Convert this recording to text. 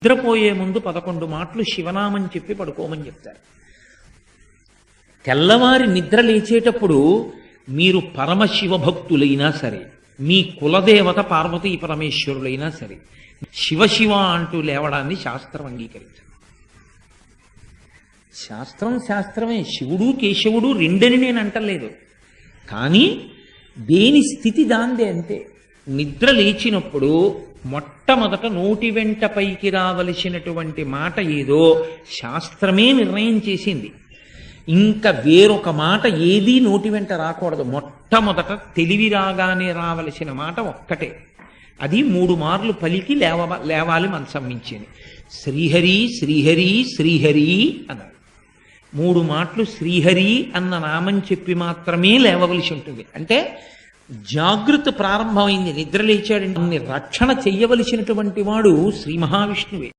నిద్రపోయే ముందు 11 మాటలు శివనామం చెప్పి పడుకోమని చెప్తారు. తెల్లవారి నిద్ర లేచేటప్పుడు మీరు పరమశివ భక్తులైనా సరే, మీ కులదేవత పార్వతీ పరమేశ్వరులైనా సరే, శివ శివ అంటూ లేవడాన్ని శాస్త్రం అంగీకరించదు. శాస్త్రమే. శివుడు కేశవుడు రెండని నేను అంటలేదు, కానీ దేని స్థితి దాందే అంతే. నిద్ర లేచినప్పుడు మొట్టమొదట నోటి వెంట పైకి రావలసినటువంటి మాట ఏదో శాస్త్రమే నిర్ణయం చేసింది. ఇంకా వేరొక మాట ఏదీ నోటి వెంట రాకూడదు. మొట్టమొదట తెలివి రాగానే రావలసిన మాట ఒక్కటే, అది 3 మార్లు పలికి లేవాలి మనసం మించింది. శ్రీహరి శ్రీహరి శ్రీహరి అన్నారు. 3 మాటలు శ్రీహరి అన్న నామం చెప్పి మాత్రమే లేవవలసి ఉంటుంది. అంటే జాగృత ప్రారంభమైంది. నిద్ర లేచాడంటే రక్షణ చెయ్యవలసినటువంటి వాడు శ్రీ మహావిష్ణువే.